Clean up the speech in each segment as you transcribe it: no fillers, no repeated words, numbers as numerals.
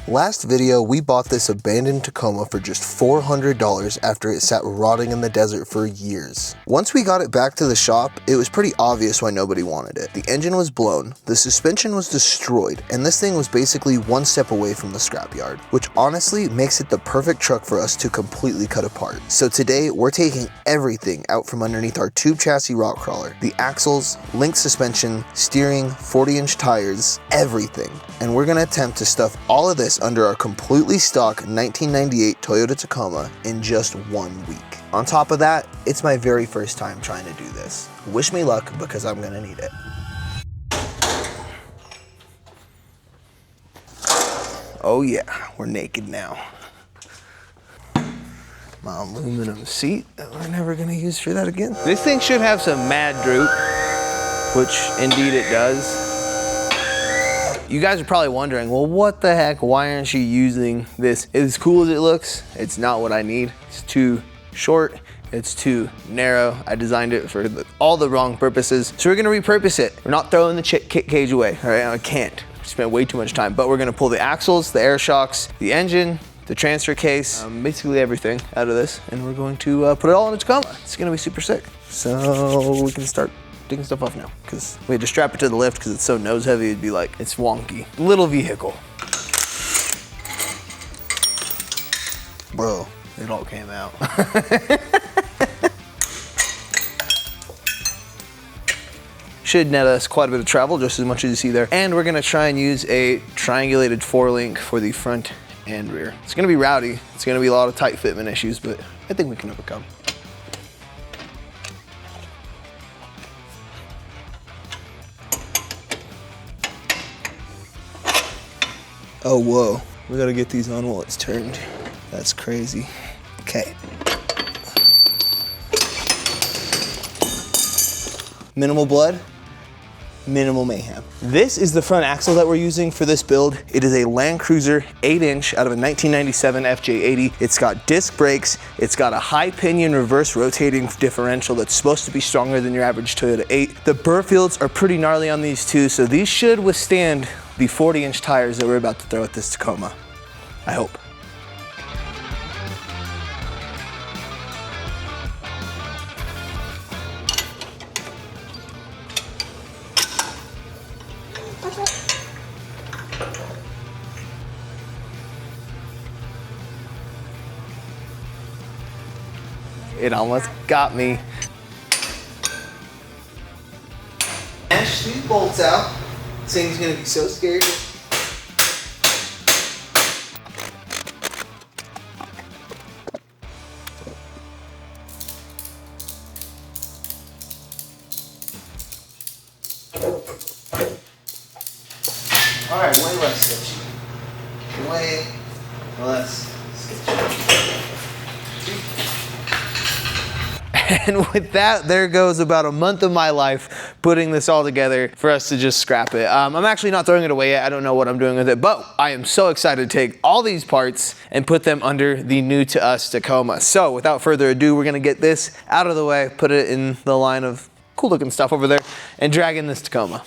Last video, we bought this abandoned Tacoma for just $400 after it sat rotting in the desert for years. Once we got it back to the shop, it was pretty obvious why nobody wanted it. The engine was blown, the suspension was destroyed, and this thing was basically one step away from the scrapyard, which honestly makes it the perfect truck for us to completely cut apart. So today, we're taking everything out from underneath our tube chassis rock crawler. The axles, link suspension, steering, 40-inch tires, everything. And we're gonna attempt to stuff all of this under our completely stock 1998 Toyota Tacoma in just 1 week. On top of that, it's my very first time trying to do this. Wish me luck because I'm gonna need it. Oh yeah, we're naked now. My aluminum seat that we're never gonna use for that again. This thing should have some mad droop, which indeed it does. You guys are probably wondering, well, what the heck? Why aren't you using this? As cool as it looks, it's not what I need. It's too short, it's too narrow. I designed it for all the wrong purposes. So we're gonna repurpose it. We're not throwing the kit cage away, all right? I can't. Spent way too much time, but we're gonna pull the axles, the air shocks, the engine, the transfer case, basically everything out of this, and we're going to put it all in a Tacoma. It's gonna be super sick. So we can start taking stuff off now, because we had to strap it to the lift because it's so nose heavy, it'd be like, it's wonky. Little vehicle. Bro, it all came out. Should net us quite a bit of travel, just as much as you see there. And we're gonna try and use a triangulated 4-link for the front and rear. It's gonna be rowdy. It's gonna be a lot of tight fitment issues, but I think we can overcome. Oh, whoa. We gotta get these on while it's turned. That's crazy. Okay. Minimal blood, minimal mayhem. This is the front axle that we're using for this build. It is a Land Cruiser 8-inch out of a 1997 FJ80. It's got disc brakes. It's got a high pinion reverse rotating differential that's supposed to be stronger than your average Toyota 8. The burr fields are pretty gnarly on these too, so these should withstand the 40-inch tires that we're about to throw at this Tacoma. I hope. It almost got me. Smash these bolts out. This thing's gonna be so scary. All right, way less sketchy. Way less sketchy. And with that, there goes about a month of my life putting this all together for us to just scrap it. I'm actually not throwing it away yet. I don't know what I'm doing with it, but I am so excited to take all these parts and put them under the new to us Tacoma. So without further ado, we're gonna get this out of the way, put it in the line of cool looking stuff over there, and drag in this Tacoma.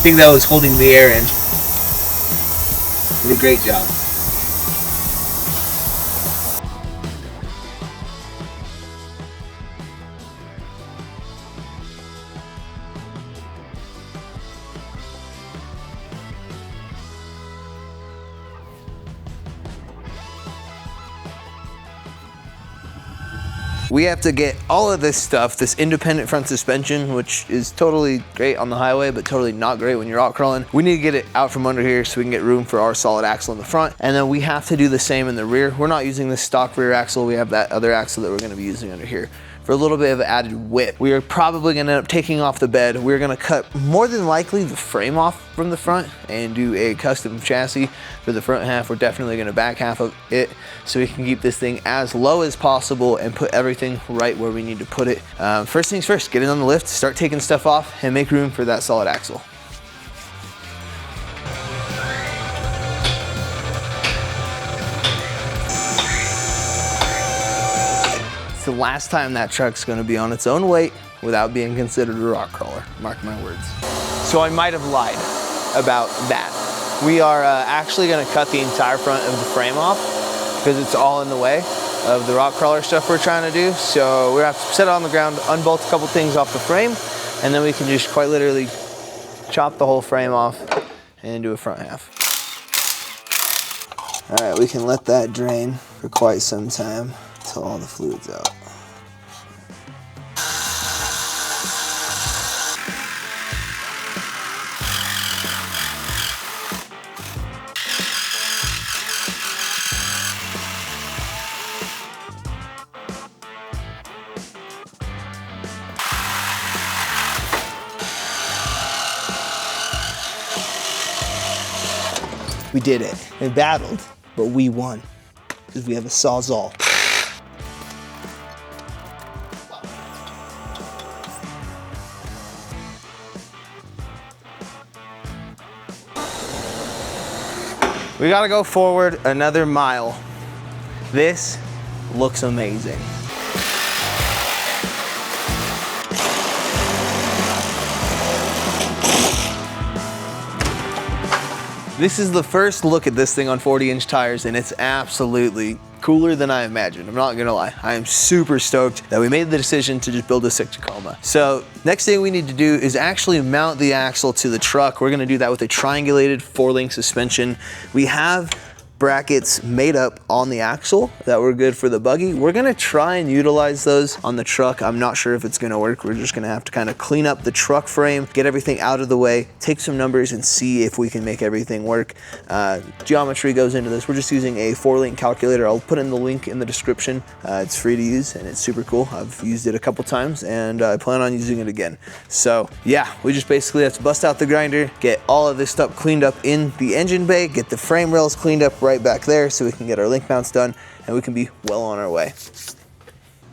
Thing that was holding the air in. Did a great job. We have to get all of this stuff, this independent front suspension, which is totally great on the highway, but totally not great when you're out crawling. We need to get it out from under here so we can get room for our solid axle in the front. And then we have to do the same in the rear. We're not using this stock rear axle. We have that other axle that we're gonna be using under here. for a little bit of added width. We are probably gonna end up taking off the bed. We're gonna cut more than likely the frame off from the front and do a custom chassis for the front half. We're definitely gonna back half of it so we can keep this thing as low as possible and put everything right where we need to put it. First things first, get it on the lift, start taking stuff off and make room for that solid axle. It's the last time that truck's gonna be on its own weight without being considered a rock crawler, mark my words. So I might have lied about that. We are actually gonna cut the entire front of the frame off because it's all in the way of the rock crawler stuff we're trying to do. So we're gonna have to set it on the ground, unbolt a couple things off the frame, and then we can just quite literally chop the whole frame off and do a front half. All right, we can let that drain for quite some time until all the fluid's out. We did it. We battled, but we won because we have a Sawzall. We gotta go forward another mile. This looks amazing. This is the first look at this thing on 40-inch tires, and it's absolutely cooler than I imagined. I'm not gonna lie. I am super stoked that we made the decision to just build a sick Tacoma. So next thing we need to do is actually mount the axle to the truck. We're gonna do that with a triangulated 4-link suspension. We have brackets made up on the axle that were good for the buggy. We're gonna try and utilize those on the truck. I'm not sure if it's gonna work. We're just gonna have to kind of clean up the truck frame, get everything out of the way, take some numbers and see if we can make everything work. Geometry goes into this. We're just using a 4-link calculator. I'll put in the link in the description. It's free to use and it's super cool. I've used it a couple times and I plan on using it again. So yeah, we just basically have to bust out the grinder, get all of this stuff cleaned up in the engine bay, get the frame rails cleaned up right back there so we can get our link mounts done and we can be well on our way.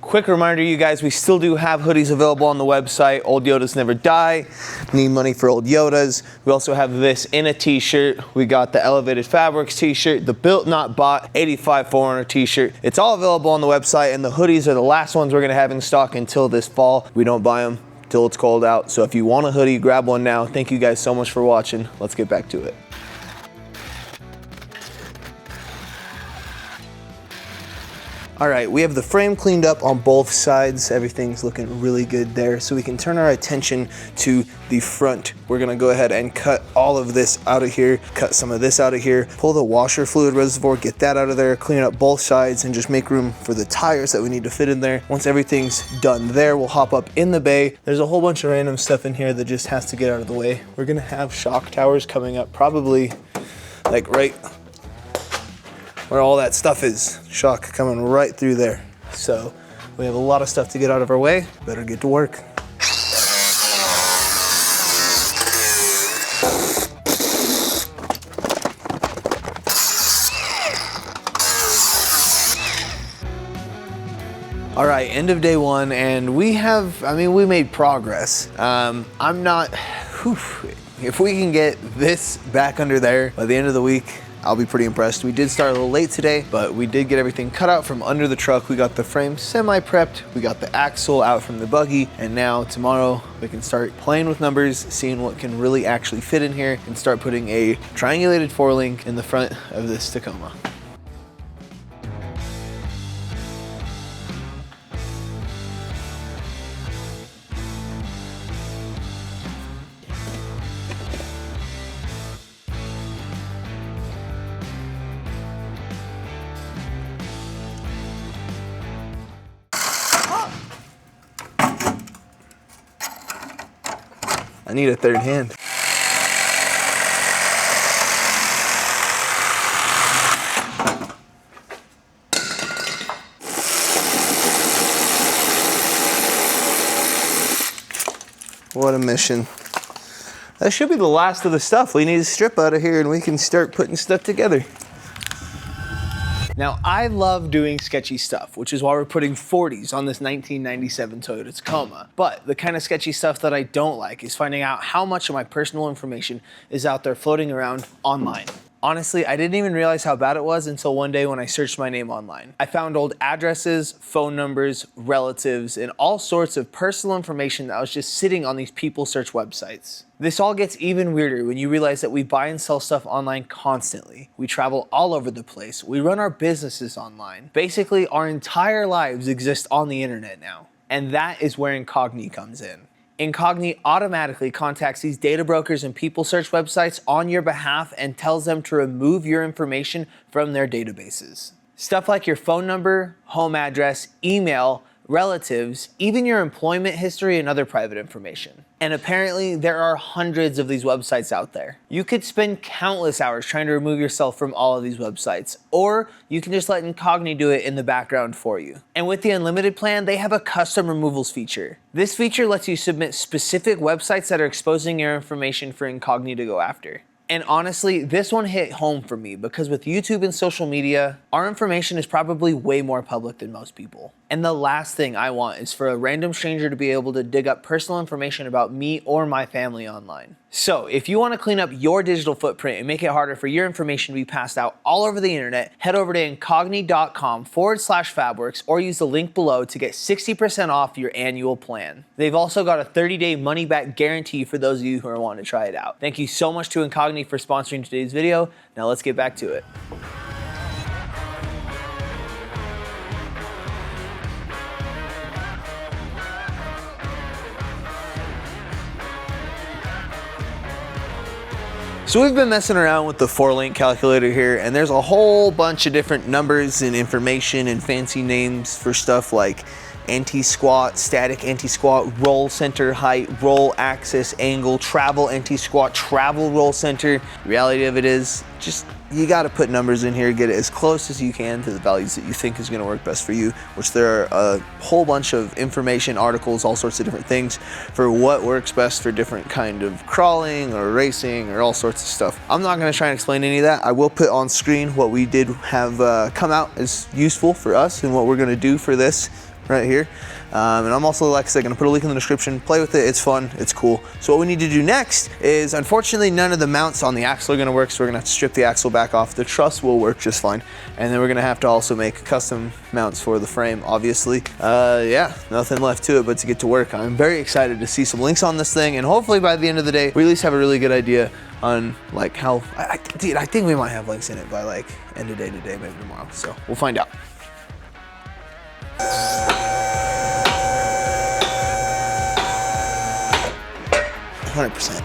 Quick reminder, you guys, we still do have hoodies available on the website. Old Yodas never die. Need money for old Yodas. We also have this in a t-shirt. We got the Elevated Fabrics t-shirt, the Built Not Bought 85 400 t-shirt. It's all available on the website, and the hoodies are the last ones we're gonna have in stock until this fall. We don't buy them till it's cold out. So if you want a hoodie, grab one now. Thank you guys so much for watching. Let's get back to it. All right, we have the frame cleaned up on both sides. Everything's looking really good there. So we can turn our attention to the front. We're gonna go ahead and cut all of this out of here, cut some of this out of here, pull the washer fluid reservoir, get that out of there, clean up both sides and just make room for the tires that we need to fit in there. Once everything's done there, we'll hop up in the bay. There's a whole bunch of random stuff in here that just has to get out of the way. We're gonna have shock towers coming up probably like right where all that stuff is. Shock coming right through there. So we have a lot of stuff to get out of our way. Better get to work. All right, end of day one, and we made progress. If we can get this back under there by the end of the week, I'll be pretty impressed. We did start a little late today, but we did get everything cut out from under the truck. We got the frame semi-prepped, we got the axle out from the buggy, and now tomorrow we can start playing with numbers, seeing what can really actually fit in here, and start putting a triangulated 4-link in the front of this Tacoma. I need a third hand. what a mission. That should be the last of the stuff we need to strip out of here, and we can start putting stuff together. Now, I love doing sketchy stuff, which is why we're putting 40s on this 1997 Toyota Tacoma. But the kind of sketchy stuff that I don't like is finding out how much of my personal information is out there floating around online. Honestly, I didn't even realize how bad it was until one day when I searched my name online. I found old addresses, phone numbers, relatives, and all sorts of personal information that was just sitting on these people search websites. This all gets even weirder when you realize that we buy and sell stuff online constantly. We travel all over the place. We run our businesses online. Basically, our entire lives exist on the internet now. And that is where Incogni comes in. Incogni automatically contacts these data brokers and people search websites on your behalf and tells them to remove your information from their databases. Stuff like your phone number, home address, email, relatives, even your employment history and other private information. And apparently there are hundreds of these websites out there. You could spend countless hours trying to remove yourself from all of these websites, or you can just let Incogni do it in the background for you. And with the unlimited plan, they have a custom removals feature. This feature lets you submit specific websites that are exposing your information for Incogni to go after. And honestly, this one hit home for me because with YouTube and social media, our information is probably way more public than most people. And the last thing I want is for a random stranger to be able to dig up personal information about me or my family online. So if you want to clean up your digital footprint and make it harder for your information to be passed out all over the internet, head over to incogni.com/fabworks or use the link below to get 60% off your annual plan. They've also got a 30-day money-back guarantee for those of you who are wanting to try it out. Thank you so much to Incogni for sponsoring today's video. Now let's get back to it. So we've been messing around with the 4-link calculator here, and there's a whole bunch of different numbers and information and fancy names for stuff like anti-squat, static anti-squat, roll center height, roll axis angle, travel anti-squat, travel roll center. The reality of it is just you got to put numbers in here, get it as close as you can to the values that you think is going to work best for you, which there are a whole bunch of information, articles, all sorts of different things for what works best for different kind of crawling or racing or all sorts of stuff. I'm not going to try and explain any of that. I will put on screen what we did have come out as useful for us and what we're going to do for this right here. And I'm also, like I said, gonna put a link in the description. Play with it, it's fun, it's cool. So what we need to do next is, unfortunately, none of the mounts on the axle are gonna work, so we're gonna have to strip the axle back off. The truss will work just fine. And then we're gonna have to also make custom mounts for the frame, obviously. Yeah, nothing left to it but to get to work. I'm very excited to see some links on this thing, and hopefully by the end of the day, we at least have a really good idea on like how, dude, I think we might have links in it by like end of day today, maybe tomorrow. So we'll find out. 100%.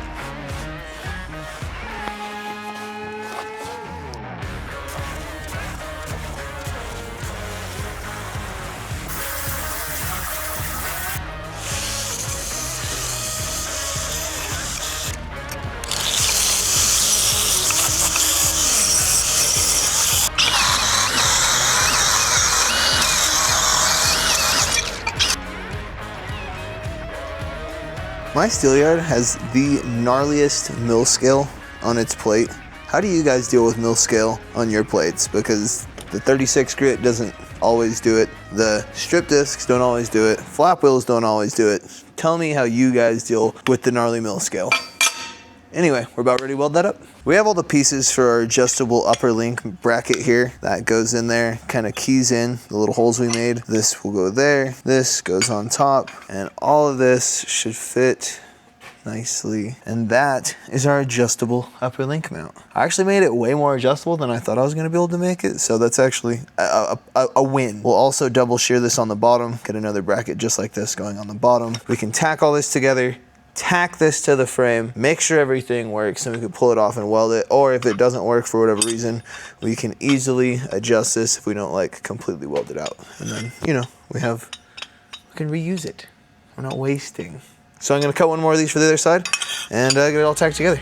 My Steelyard has the gnarliest mill scale on its plate. How do you guys deal with mill scale on your plates? Because the 36 grit doesn't always do it. The strip discs don't always do it. Flap wheels don't always do it. Tell me how you guys deal with the gnarly mill scale. Anyway, we're about ready to weld that up. We have all the pieces for our adjustable upper link bracket here. That goes in there, kind of keys in the little holes we made. This will go there, this goes on top, and all of this should fit nicely. And that is our adjustable upper link mount. I actually made it way more adjustable than I thought I was gonna be able to make it, so that's actually a win. We'll also double shear this on the bottom, get another bracket just like this going on the bottom. We can tack all this together, tack this to the frame, make sure everything works, and we can pull it off and weld it. Or if it doesn't work for whatever reason, we can easily adjust this if we don't like completely weld it out. And then, you know, we can reuse it. We're not wasting. So I'm gonna cut one more of these for the other side and get it all tacked together.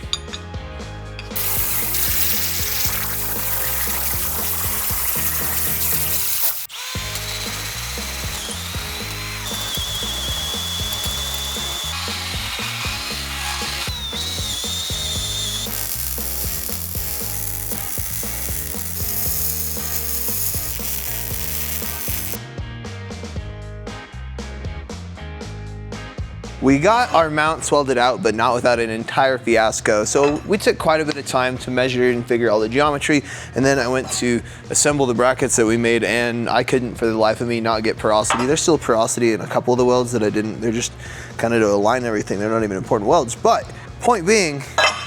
We got our mounts welded out, but not without an entire fiasco. So we took quite a bit of time to measure and figure all the geometry, and then I went to assemble the brackets that we made, and I couldn't for the life of me not get porosity. There's still porosity in a couple of the welds that I didn't. They're just kind of to align everything. They're not even important welds. But point being,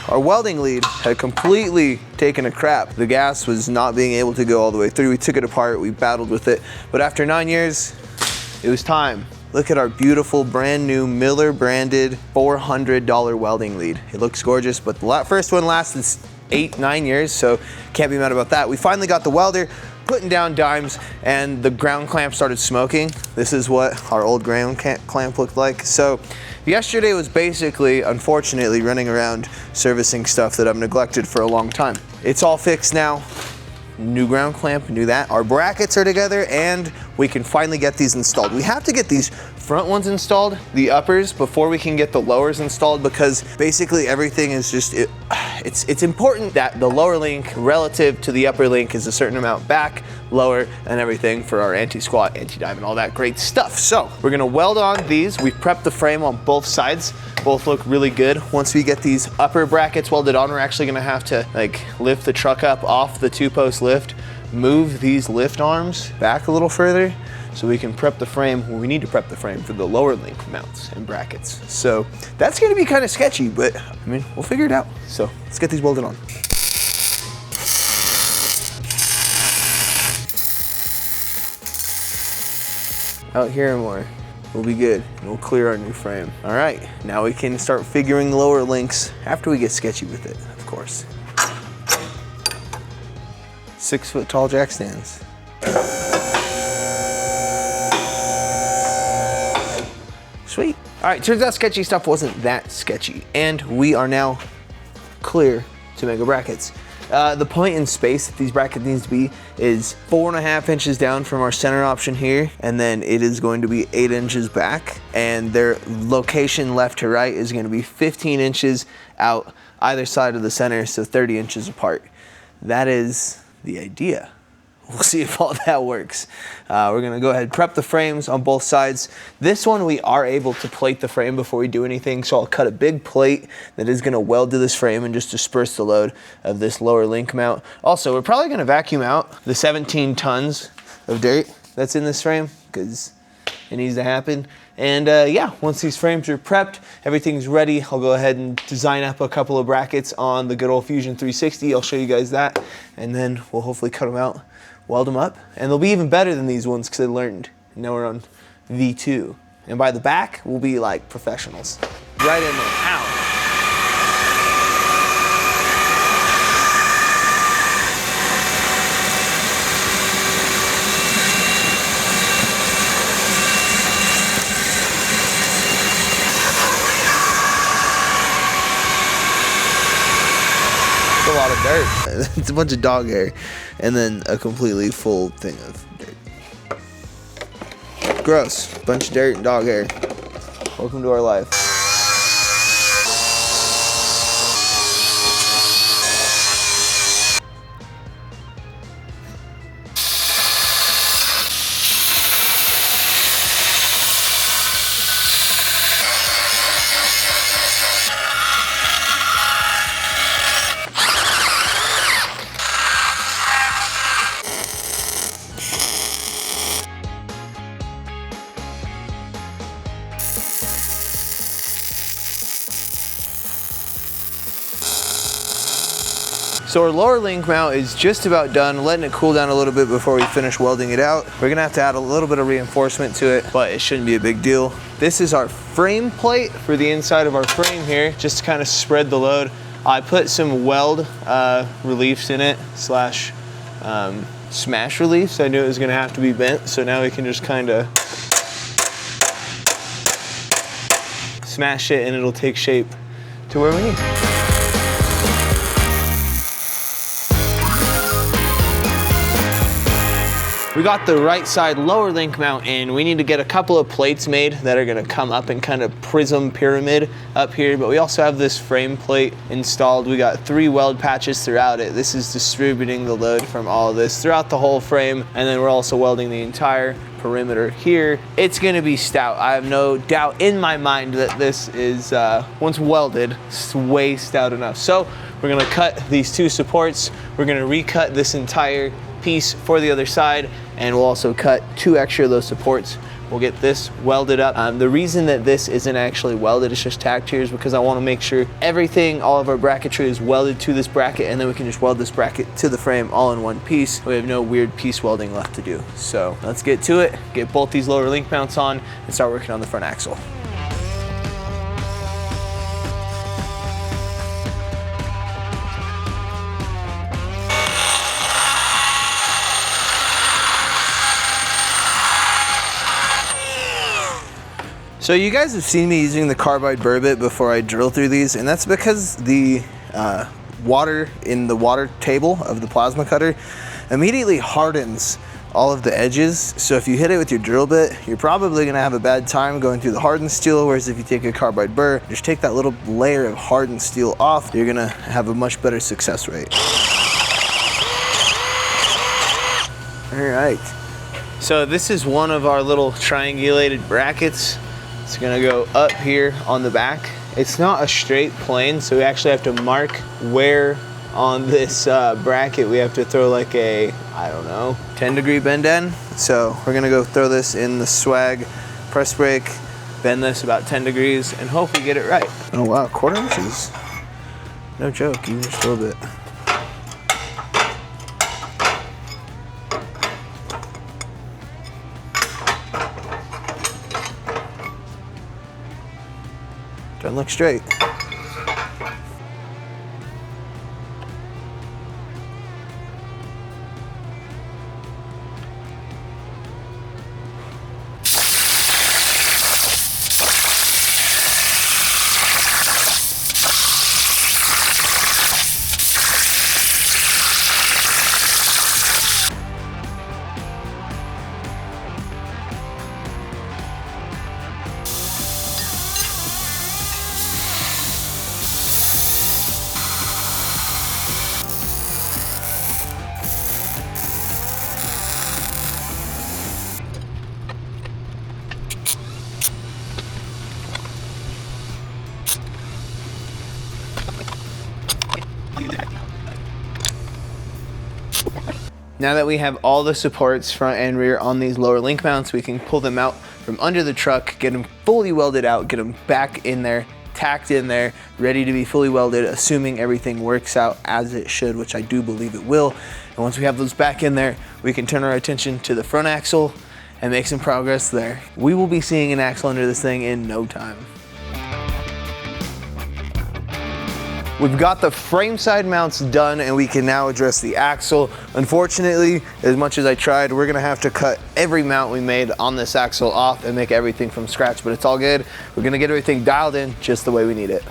our welding lead had completely taken a crap. The gas was not being able to go all the way through. We took it apart, we battled with it. But after 9 years, it was time. Look at our beautiful brand new Miller branded $400 welding lead. It looks gorgeous, but the first one lasted 8-9 years, so can't be mad about that. We finally got the welder, putting down dimes, and the ground clamp started smoking. This is what our old ground clamp looked like. So yesterday was basically, unfortunately, running around servicing stuff that I've neglected for a long time. It's all fixed now. New ground clamp, new that. Our brackets are together, and we can finally get these installed. We have to get these front ones installed, the uppers, before we can get the lowers installed, because basically everything is just, it's important that the lower link relative to the upper link is a certain amount back, lower, and everything for our anti-squat, anti-dive, and all that great stuff. So we're gonna weld on these. We've prepped the frame on both sides. Both look really good. Once we get these upper brackets welded on, we're actually gonna have to lift the truck up off the 2-post lift, move these lift arms back a little further so we can prep the frame. Well, we need to prep the frame for the lower link mounts and brackets. So that's gonna be kind of sketchy, but I mean, we'll figure it out. So let's get these welded on. Out here more. We'll be good, and we'll clear our new frame. All right, now we can start figuring lower links after we get sketchy with it, of course. 6 foot tall jack stands. Sweet. All right, turns out sketchy stuff wasn't that sketchy, and we are now clear to make our brackets. The point in space that these brackets needs to be is 4.5 inches down from our center option here, and then it is going to be 8 inches back, and their location left to right is going to be 15 inches out either side of the center, so 30 inches apart. That is the idea. We'll see if all that works. We're gonna go ahead and prep the frames on both sides. This one we are able to plate the frame before we do anything, so I'll cut a big plate that is gonna weld to this frame and just disperse the load of this lower link mount. Also, we're probably gonna vacuum out the 17 tons of dirt that's in this frame, because it needs to happen. And yeah, once these frames are prepped, everything's ready, I'll go ahead and design up a couple of brackets on the good old Fusion 360. I'll show you guys that, and then we'll hopefully cut them out, weld them up, and they'll be even better than these ones because I learned. Now we're on V2. And by the back, we'll be like professionals. Right in there. Ow. It's a lot of dirt. It's a bunch of dog hair, and then a completely full thing of dirt. Gross. Bunch of dirt and dog hair. Welcome to our life. So our lower link mount is just about done, letting it cool down a little bit before we finish welding it out. We're gonna have to add a little bit of reinforcement to it, but it shouldn't be a big deal. This is our frame plate for the inside of our frame here, just to kind of spread the load. I put some weld reliefs in it, slash smash reliefs. I knew it was gonna have to be bent, so now we can just kind of smash it and it'll take shape to where we need. We got the right side lower link mount in. We need to get a couple of plates made that are gonna come up and kind of prism pyramid up here, but we also have this frame plate installed. We got 3 weld patches throughout it. This is distributing the load from all of this throughout the whole frame, and then we're also welding the entire perimeter here, it's gonna be stout. I have no doubt in my mind that this is, once welded, it's way stout enough. So we're gonna cut these two supports. We're gonna recut this entire piece for the other side, and we'll also cut 2 extra of those supports. We'll get this welded up. The reason that this isn't actually welded, it's just tacked here, is because I want to make sure everything, all of our bracketry is welded to this bracket, and then we can just weld this bracket to the frame all in one piece. We have no weird piece welding left to do. So let's get to it, get both these lower link mounts on, and start working on the front axle. So you guys have seen me using the carbide burr bit before I drill through these, and that's because the water in the water table of the plasma cutter immediately hardens all of the edges. So if you hit it with your drill bit, you're probably gonna have a bad time going through the hardened steel, whereas if you take a carbide burr, just take that little layer of hardened steel off, you're gonna have a much better success rate. All right. So this is one of our little triangulated brackets. It's gonna go up here on the back. It's not a straight plane, so we actually have to mark where on this bracket we have to throw like a, I don't know, 10-degree bend in. So we're gonna go throw this in the swag press brake, bend this about 10 degrees, and hope we get it right. Oh wow, 1/4 inches. No joke, even just a little bit. Doesn't look straight. Now that we have all the supports front and rear on these lower link mounts, we can pull them out from under the truck, get them fully welded out, get them back in there, tacked in there, ready to be fully welded, assuming everything works out as it should, which I do believe it will. And once we have those back in there, we can turn our attention to the front axle and make some progress there. We will be seeing an axle under this thing in no time. We've got the frame side mounts done, and we can now address the axle. Unfortunately, as much as I tried, we're gonna have to cut every mount we made on this axle off and make everything from scratch, but it's all good. We're gonna get everything dialed in just the way we need it.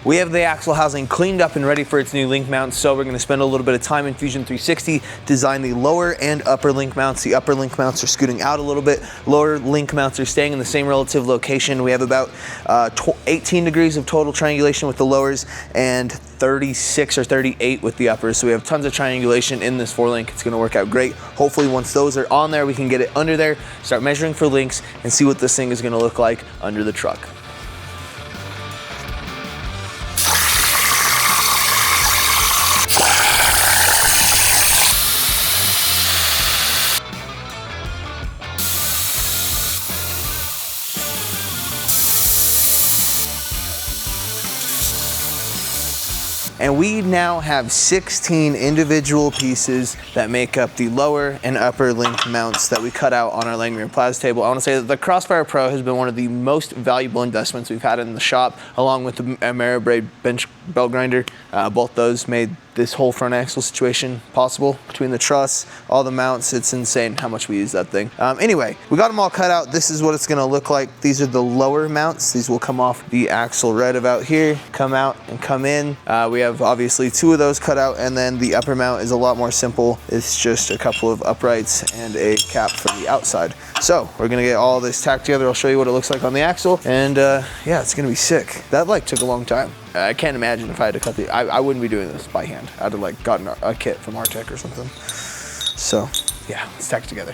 We have the axle housing cleaned up and ready for its new link mount, so we're going to spend a little bit of time in Fusion 360, design the lower and upper link mounts. The upper link mounts are scooting out a little bit. Lower link mounts are staying in the same relative location. We have about 18 degrees of total triangulation with the lowers and 36 or 38 with the uppers. So we have tons of triangulation in this 4-link. It's going to work out great. Hopefully once those are on there, we can get it under there, start measuring for links, and see what this thing is going to look like under the truck. And we now have 16 individual pieces that make up the lower and upper link mounts that we cut out on our Langmuir Plas table. I want to say that the Crossfire Pro has been one of the most valuable investments we've had in the shop, along with the Ameribraid bench belt grinder. Both those made this whole front axle situation possible. Between the truss, all the mounts, it's insane how much we use that thing. Anyway, we got them all cut out. This is what it's gonna look like. These are the lower mounts. These will come off the axle right about here, come out and come in. We have obviously 2 of those cut out, and then the upper mount is a lot more simple. It's just a couple of uprights and a cap for the outside. So we're gonna get all this tacked together. I'll show you what it looks like on the axle, and yeah, it's gonna be sick. That like took a long time. I can't imagine if I had to cut I wouldn't be doing this by hand. I'd have like gotten a kit from Artec or something. So yeah, let's tack it together.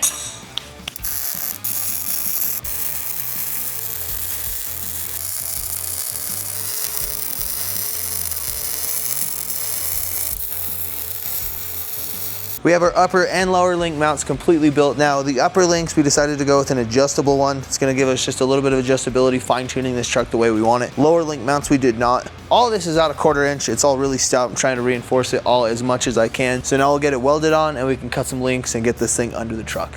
We have our upper and lower link mounts completely built. Now the upper links, we decided to go with an adjustable one. It's gonna give us just a little bit of adjustability, fine tuning this truck the way we want it. Lower link mounts, we did not. All of this is out a 1/4 inch. It's all really stout. I'm trying to reinforce it all as much as I can. So now we'll get it welded on and we can cut some links and get this thing under the truck.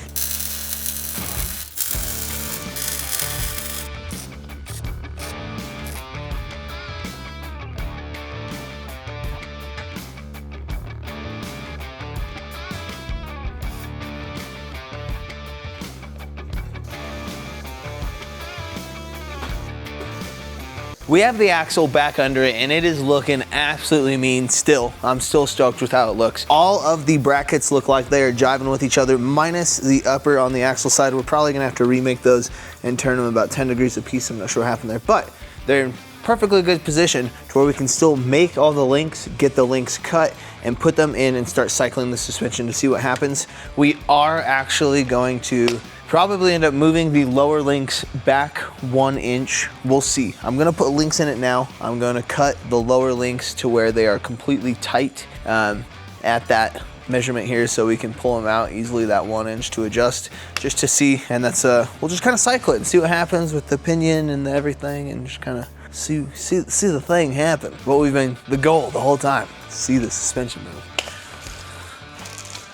We have the axle back under it and it is looking absolutely mean still. I'm still stoked with how it looks. All of the brackets look like they are jiving with each other, minus the upper on the axle side. We're probably gonna have to remake those and turn them about 10 degrees a piece. I'm not sure what happened there, but they're in perfectly good position to where we can still make all the links, get the links cut, and put them in and start cycling the suspension to see what happens. We are actually going to probably end up moving the lower links back 1 inch. We'll see. I'm gonna put links in it now. I'm gonna cut the lower links to where they are completely tight at that measurement here, so we can pull them out easily, that 1 inch to adjust, just to see. And that's we'll just kind of cycle it and see what happens with the pinion and everything, and just kind of see the thing happen. What we've been, the goal the whole time, see the suspension move.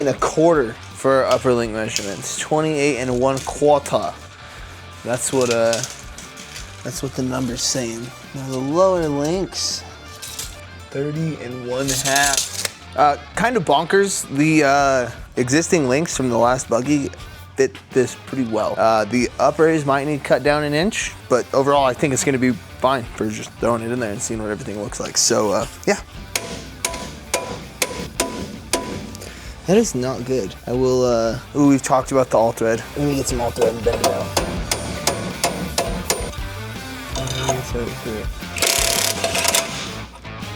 In a 1/4 for our upper link measurements, 28 1/4. That's what the number's saying. Now the lower links, 30 1/2. Kind of bonkers. The existing links from the last buggy fit this pretty well. The uppers might need cut down 1 inch, but overall I think it's gonna be fine for just throwing it in there and seeing what everything looks like. So yeah. That is not good. I will, ooh, we've talked about the all thread. Let me get some all thread and bend it out.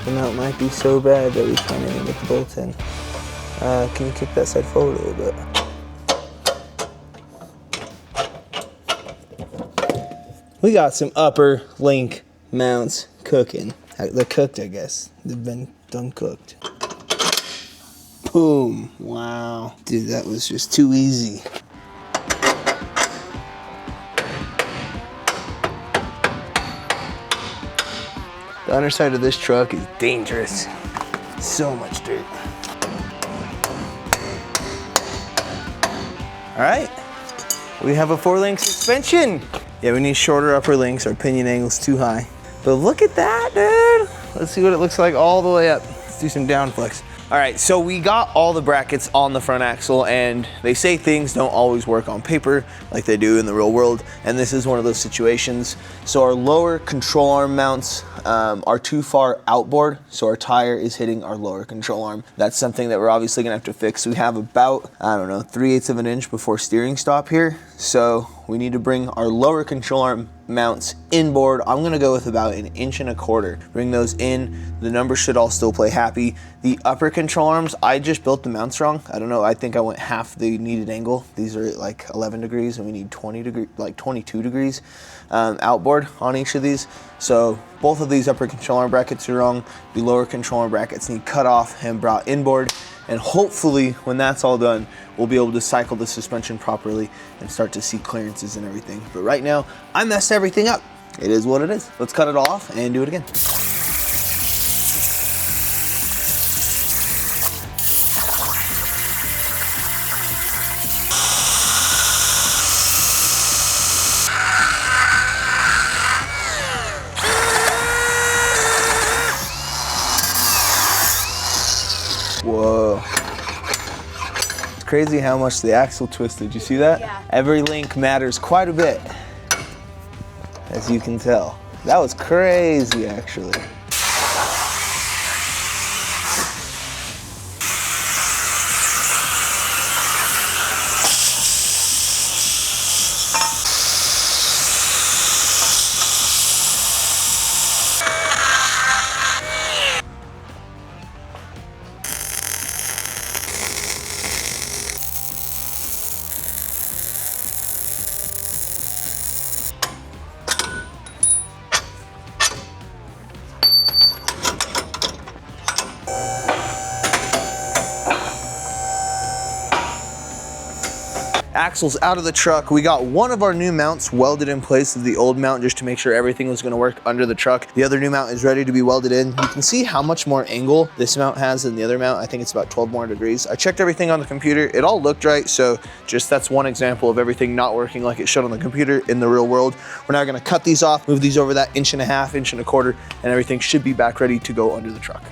The mount might be so bad that we can't even get the bolt in. Can you kick that side forward a little bit? We got some upper link mounts cooking. They're cooked, I guess. They've been done cooked. Boom. Wow. Dude, that was just too easy. The underside of this truck is dangerous. So much dirt. All right. We have a 4-link suspension. Yeah, we need shorter upper links. Our pinion angle's too high. But look at that, dude. Let's see what it looks like all the way up. Let's do some down flex. All right, so we got all the brackets on the front axle, and they say things don't always work on paper like they do in the real world, and this is one of those situations. So our lower control arm mounts are too far outboard, so our tire is hitting our lower control arm. That's something that we're obviously gonna have to fix. We have about, I don't know, 3/8 of an inch before steering stop here, so we need to bring our lower control arm mounts inboard. I'm gonna go with about 1 1/4 inch. Bring those in. The numbers should all still play happy. The upper control arms, I just built the mounts wrong. I don't know, I think I went half the needed angle. These are like 11 degrees and we need 22 degrees outboard on each of these. So both of these upper control arm brackets are wrong. The lower control arm brackets need cut off and brought inboard. And hopefully when that's all done, we'll be able to cycle the suspension properly and start to see clearances and everything. But right now, I messed everything up. It is what it is. Let's cut it all off and do it again. crazy how much the axle twisted? You see that? Yeah. Every link matters quite a bit, as you can tell. That was crazy, actually. Axles out of the truck. We got one of our new mounts welded in place of the old mount just to make sure everything was gonna work under the truck. The other new mount is ready to be welded in. You can see how much more angle this mount has than the other mount. I think it's about 12 more degrees. I checked everything on the computer. It all looked right, so just that's one example of everything not working like it should on the computer in the real world. We're now gonna cut these off, move these over that 1.5 inches, 1.25 inches, and everything should be back ready to go under the truck.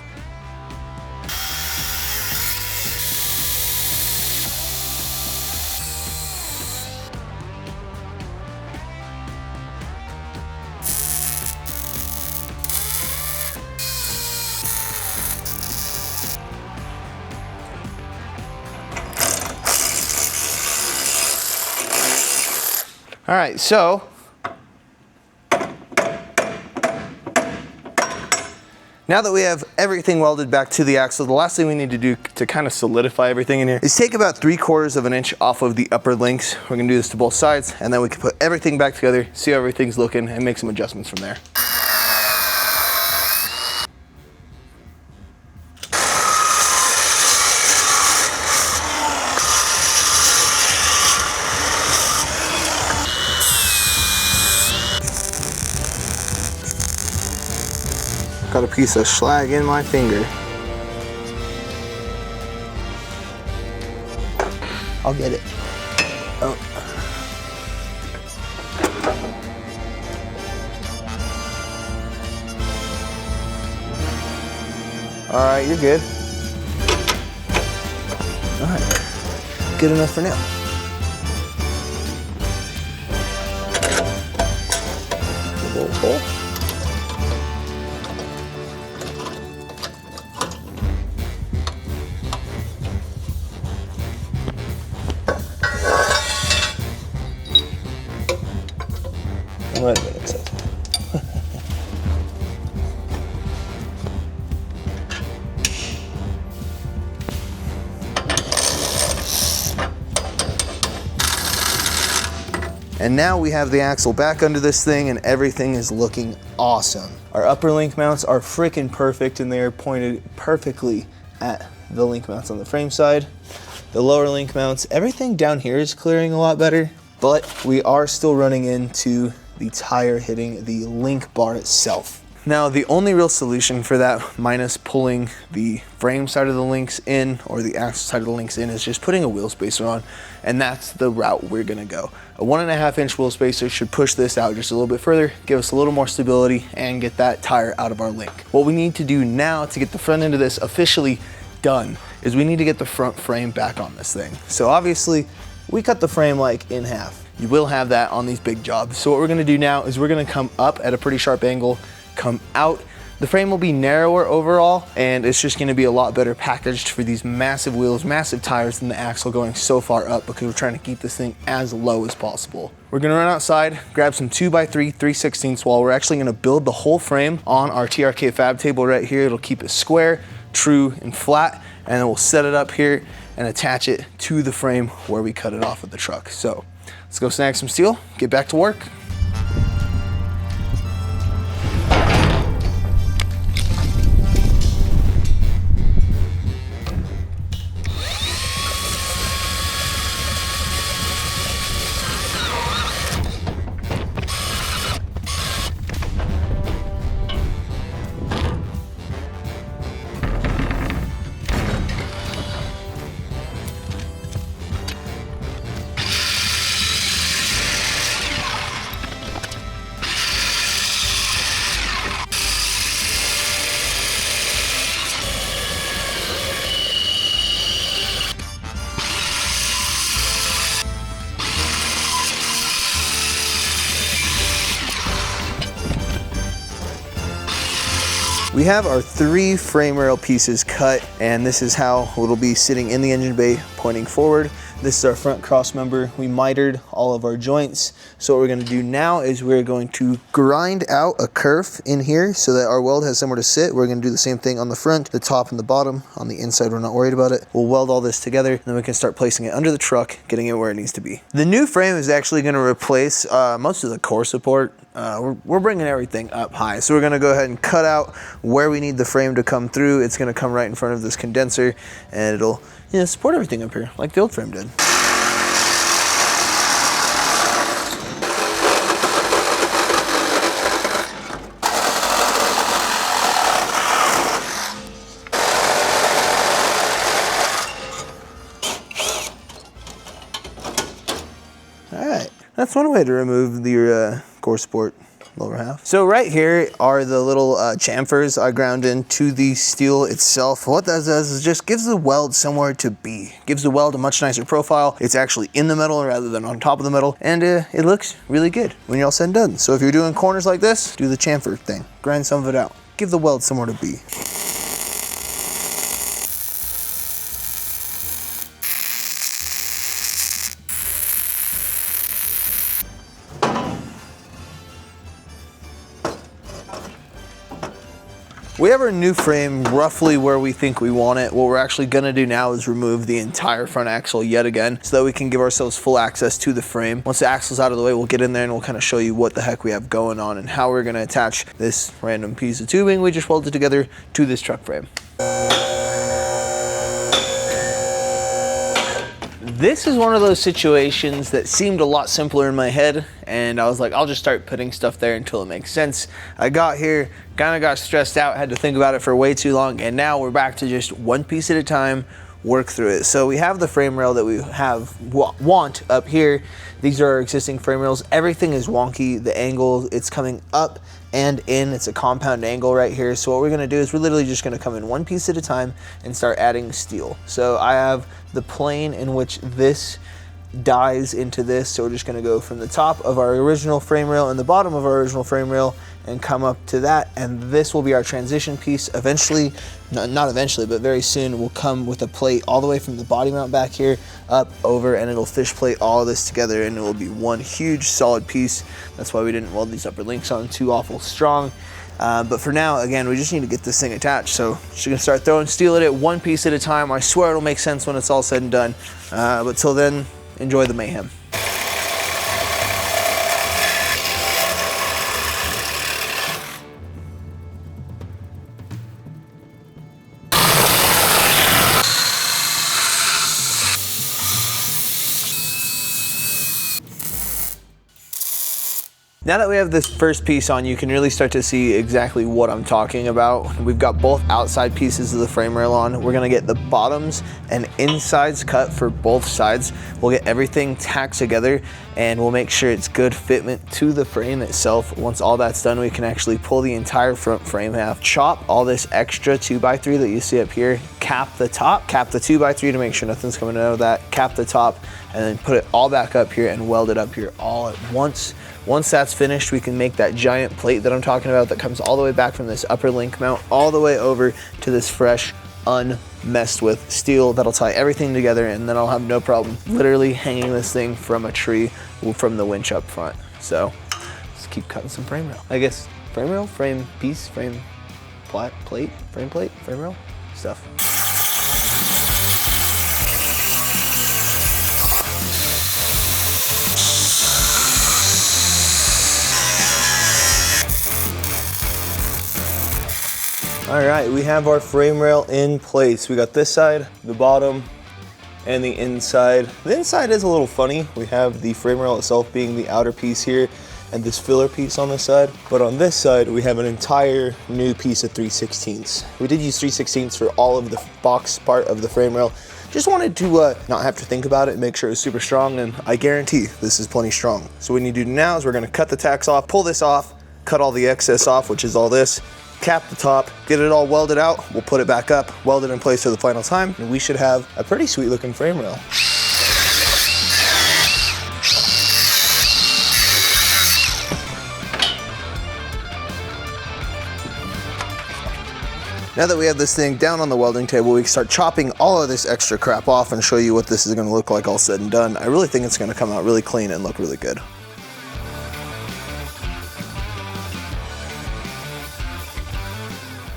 All right, so now that we have everything welded back to the axle, the last thing we need to do to kind of solidify everything in here is take about 3/4 of an inch off of the upper links. We're gonna do this to both sides, and then we can put everything back together, see how everything's looking, and make some adjustments from there. Got a piece of slag in my finger. I'll get it. Oh. All right, you're good. All right, good enough for now. A little hole. Wait a minute, it says. And now we have the axle back under this thing and everything is looking awesome. Our upper link mounts are freaking perfect and they are pointed perfectly at the link mounts on the frame side. The lower link mounts, everything down here is clearing a lot better, but we are still running into the tire hitting the link bar itself. Now, the only real solution for that, minus pulling the frame side of the links in or the axle side of the links in, is just putting a wheel spacer on, and that's the route we're gonna go. A 1.5 inch wheel spacer should push this out just a little bit further, give us a little more stability, and get that tire out of our link. What we need to do now to get the front end of this officially done is we need to get the front frame back on this thing. So obviously, we cut the frame like in half. You will have that on these big jobs. So what we're gonna do now is we're gonna come up at a pretty sharp angle, come out. The frame will be narrower overall, and it's just gonna be a lot better packaged for these massive wheels, massive tires, than the axle going so far up, because we're trying to keep this thing as low as possible. We're gonna run outside, grab some 2x3 3/16 wall. We're actually gonna build the whole frame on our TRK fab table right here. It'll keep it square, true, and flat, and then we'll set it up here and attach it to the frame where we cut it off of the truck. So let's go snag some steel, get back to work. We have our 3 frame rail pieces cut, and this is how it'll be sitting in the engine bay pointing forward. This is our front cross member. We mitered all of our joints. So what we're gonna do now is we're going to grind out a kerf in here so that our weld has somewhere to sit. We're gonna do the same thing on the front, the top and the bottom. On the inside, we're not worried about it. We'll weld all this together, and then we can start placing it under the truck, getting it where it needs to be. The new frame is actually gonna replace most of the core support. We're bringing everything up high. So we're gonna go ahead and cut out where we need the frame to come through. It's gonna come right in front of this condenser, and it'll support everything up here like the old frame did. All right, that's one way to remove your core support lower half. So right here are the little chamfers I ground into the steel itself. What that does is just gives the weld somewhere to be. Gives the weld a much nicer profile. It's actually in the metal rather than on top of the metal, and it looks really good when you're all said and done. So if you're doing corners like this, do the chamfer thing. Grind some of it out. Give the weld somewhere to be. We have our new frame roughly where we think we want it. What we're actually gonna do now is remove the entire front axle yet again so that we can give ourselves full access to the frame. Once the axle's out of the way, we'll get in there and we'll kind of show you what the heck we have going on and how we're gonna attach this random piece of tubing we just welded together to this truck frame. This is one of those situations that seemed a lot simpler in my head, and I was like, I'll just start putting stuff there until it makes sense. I got here, kind of got stressed out, had to think about it for way too long, and now we're back to just one piece at a time, work through it. So we have the frame rail that we want up here. These are our existing frame rails. Everything is wonky. The angle, it's coming up and in. It's a compound angle right here. So what we're gonna do is we're literally just gonna come in one piece at a time and start adding steel. So I have the plane in which this dies into this. So we're just gonna go from the top of our original frame rail and the bottom of our original frame rail and come up to that. And this will be our transition piece. Eventually, not eventually, but very soon will come with a plate all the way from the body mount back here up over, and it'll fish plate all of this together and it will be one huge solid piece. That's why we didn't weld these upper links on too awful strong. But for now, again, we just need to get this thing attached. So just gonna start throwing steel at it one piece at a time. I swear it'll make sense when it's all said and done. But till then, enjoy the mayhem. Now that we have this first piece on, you can really start to see exactly what I'm talking about. We've got both outside pieces of the frame rail on. We're gonna get the bottoms and insides cut for both sides. We'll get everything tacked together and we'll make sure it's good fitment to the frame itself. Once all that's done, we can actually pull the entire front frame half, chop all this extra 2x3 that you see up here, cap the top, cap the 2x3 to make sure nothing's coming out of that, cap the top, and then put it all back up here and weld it up here all at once. Once that's finished, we can make that giant plate that I'm talking about that comes all the way back from this upper link mount all the way over to this fresh, unmessed with steel that'll tie everything together, and then I'll have no problem literally hanging this thing from a tree from the winch up front. So let's keep cutting some frame rail. I guess frame rail, frame piece, frame plate, frame rail stuff. All right, we have our frame rail in place. We got this side, the bottom, and the inside. The inside is a little funny. We have the frame rail itself being the outer piece here and this filler piece on this side. But on this side, we have an entire new piece of 3/16. We did use 3/16 for all of the box part of the frame rail. Just wanted to not have to think about it and make sure it was super strong, and I guarantee this is plenty strong. So what we need to do now is we're gonna cut the tacks off, pull this off, cut all the excess off, which is all this, cap the top, get it all welded out, we'll put it back up, weld it in place for the final time, and we should have a pretty sweet looking frame rail. Now that we have this thing down on the welding table, we can start chopping all of this extra crap off and show you what this is gonna look like all said and done. I really think it's gonna come out really clean and look really good.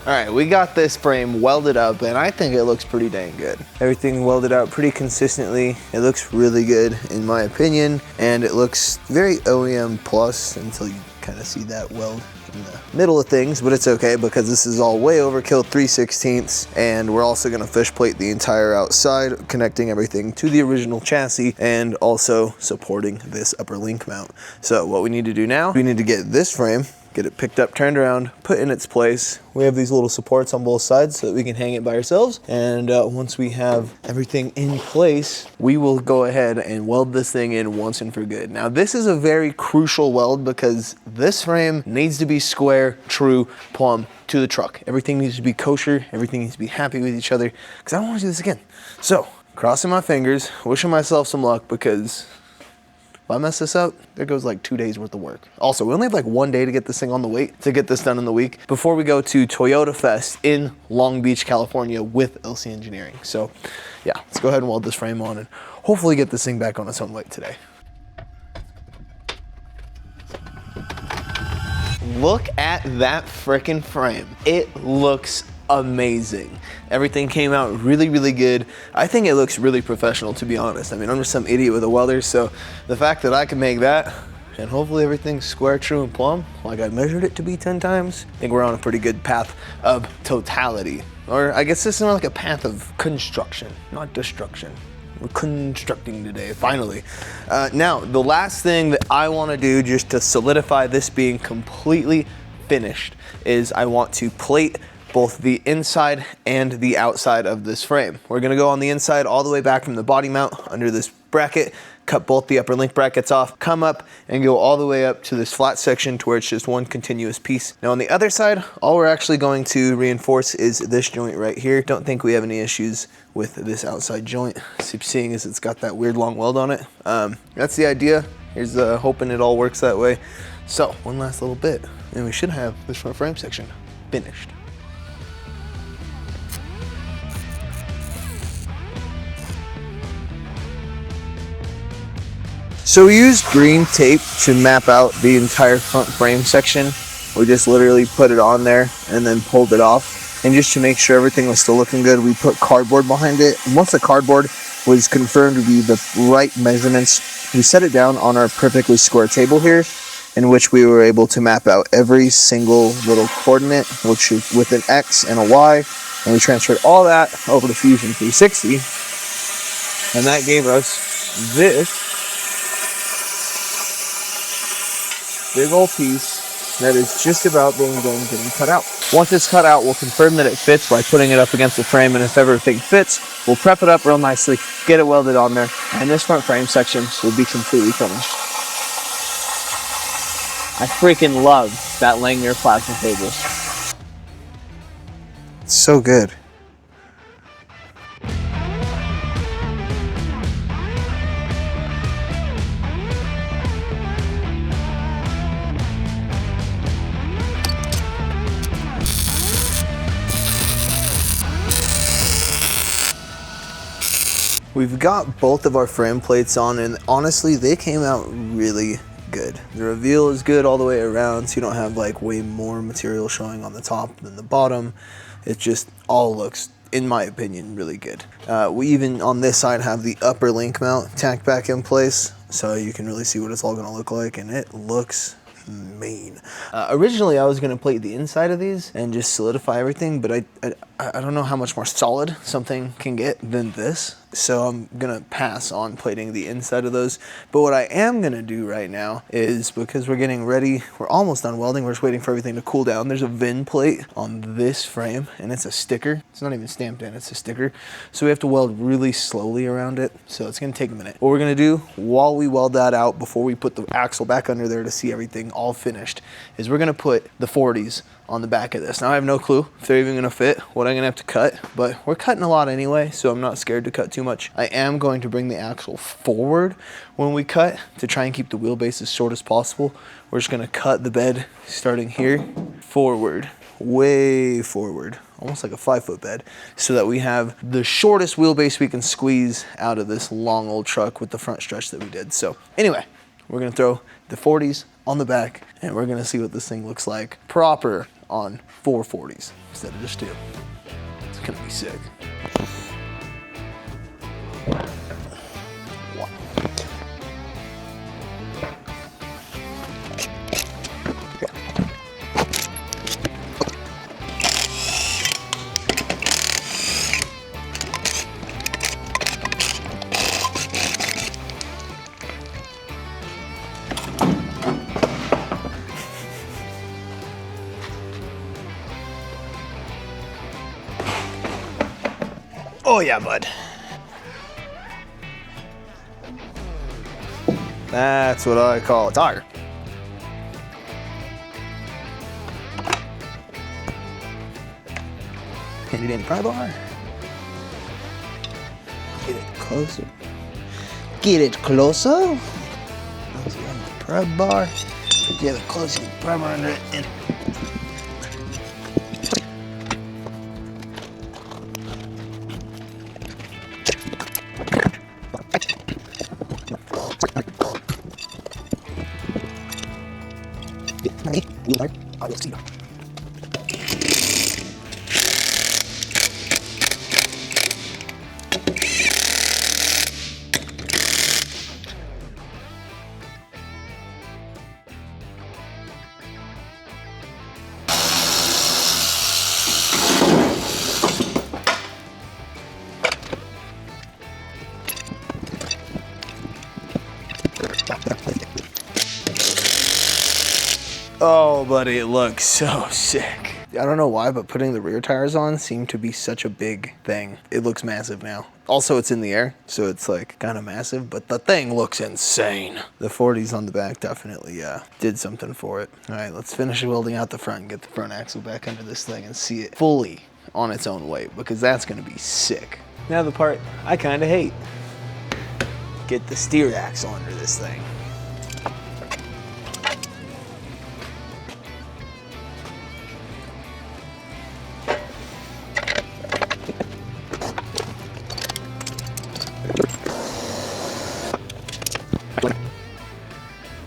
All right, we got this frame welded up and I think it looks pretty dang good. Everything welded out pretty consistently. It looks really good in my opinion, and it looks very OEM plus until you kind of see that weld in the middle of things, but it's okay because this is all way overkill 3/16, and we're also gonna fish plate the entire outside, connecting everything to the original chassis and also supporting this upper link mount. So what we need to do now, we need to get this frame, get it picked up, turned around, put in its place. We have these little supports on both sides so that we can hang it by ourselves. And once we have everything in place, we will go ahead and weld this thing in once and for good. Now, this is a very crucial weld because this frame needs to be square, true, plumb to the truck. Everything needs to be kosher. Everything needs to be happy with each other because I don't want to do this again. So, crossing my fingers, wishing myself some luck because if I mess this up, there goes like 2 days worth of work. Also, we only have like 1 day to get this thing on the weight, to get this done in the week, before we go to Toyota Fest in Long Beach, California with LC Engineering. So yeah, let's go ahead and weld this frame on and hopefully get this thing back on its own weight today. Look at that frickin' frame. It looks amazing. Everything came out really, really good. I think it looks really professional, to be honest. I mean, I'm just some idiot with a welder, so the fact that I can make that and hopefully everything's square, true, and plumb, like I measured it to be 10 times, I think we're on a pretty good path of totality. Or I guess this is more like a path of construction, not destruction. We're constructing today, finally. Now, the last thing that I want to do just to solidify this being completely finished is I want to plate both the inside and the outside of this frame. We're gonna go on the inside all the way back from the body mount under this bracket, cut both the upper link brackets off, come up and go all the way up to this flat section to where it's just one continuous piece. Now on the other side, all we're actually going to reinforce is this joint right here. Don't think we have any issues with this outside joint, seeing as it's got that weird long weld on it. That's the idea. Here's hoping it all works that way. So one last little bit and we should have this front frame section finished. So we used green tape to map out the entire front frame section. We just literally put it on there and then pulled it off. And just to make sure everything was still looking good, we put cardboard behind it. And once the cardboard was confirmed to be the right measurements, we set it down on our perfectly square table here, in which we were able to map out every single little coordinate, which is with an X and a Y. And we transferred all that over to Fusion 360. And that gave us this big old piece that is just about being done getting cut out. Once it's cut out, we'll confirm that it fits by putting it up against the frame, and if everything fits, we'll prep it up real nicely, get it welded on there, and this front frame section will be completely finished. I freaking love that Langmuir plasma table. It's so good. We've got both of our frame plates on, and honestly, they came out really good. The reveal is good all the way around, so you don't have like way more material showing on the top than the bottom. It just all looks, in my opinion, really good. We even on this side have the upper link mount tacked back in place, so you can really see what it's all gonna look like, and it looks mean. Originally I was gonna plate the inside of these and just solidify everything, but I don't know how much more solid something can get than this. So I'm gonna pass on plating the inside of those. But what I am gonna do right now is, because we're getting ready, we're almost done welding, we're just waiting for everything to cool down. There's a VIN plate on this frame and it's a sticker. It's not even stamped in, it's a sticker. So we have to weld really slowly around it. So it's gonna take a minute. What we're gonna do while we weld that out, before we put the axle back under there to see everything all finished, is we're gonna put the 40s on the back of this. Now I have no clue if they're even gonna fit, what I'm gonna have to cut, but we're cutting a lot anyway, so I'm not scared to cut too much. I am going to bring the axle forward when we cut to try and keep the wheelbase as short as possible. We're just gonna cut the bed starting here forward way forward, almost like a 5-foot bed, so that we have the shortest wheelbase we can squeeze out of this long old truck with the front stretch that we did. So anyway, we're gonna throw the 40s on the back, and we're gonna see what this thing looks like proper on 4 40s instead of just 2. It's gonna be sick. Oh yeah, bud. That's what I call a tire. Hit it in pry bar. Get it closer. Get it closer. Pry bar. Get it closer. Pry bar under it. And oh, buddy, it looks so sick. I don't know why, but putting the rear tires on seemed to be such a big thing. It looks massive now. Also, it's in the air, so it's like kind of massive, but the thing looks insane. The 40s on the back definitely did something for it. All right, let's finish welding out the front and get the front axle back under this thing and see it fully on its own weight, because that's gonna be sick. Now the part I kind of hate. Get the steer axle under this thing.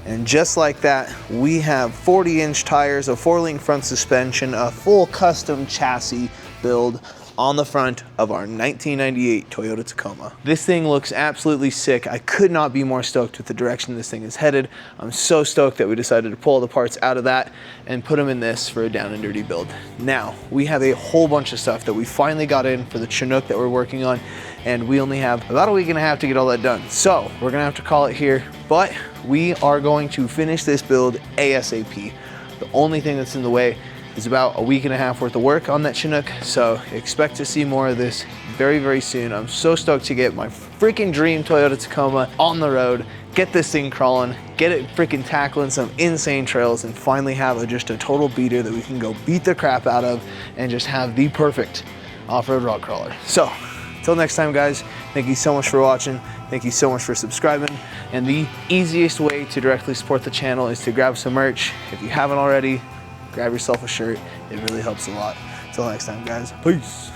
And just like that, we have 40-inch tires, a 4-link front suspension, a full custom chassis build on the front of our 1998 Toyota Tacoma. This thing looks absolutely sick. I could not be more stoked with the direction this thing is headed. I'm so stoked that we decided to pull the parts out of that and put them in this for a down and dirty build. Now, we have a whole bunch of stuff that we finally got in for the Chinook that we're working on, and we only have about a week and a half to get all that done. So we're gonna have to call it here, but we are going to finish this build ASAP. The only thing that's in the way is about a week and a half worth of work on that Chinook, so expect to see more of this very, very soon. I'm so stoked to get my freaking dream Toyota Tacoma on the road, get this thing crawling, get it freaking tackling some insane trails, and finally have just a total beater that we can go beat the crap out of and just have the perfect off-road rock crawler. So, until next time, guys, thank you so much for watching. Thank you so much for subscribing. And the easiest way to directly support the channel is to grab some merch. If you haven't already, grab yourself a shirt. It really helps a lot. Until next time, guys. Peace.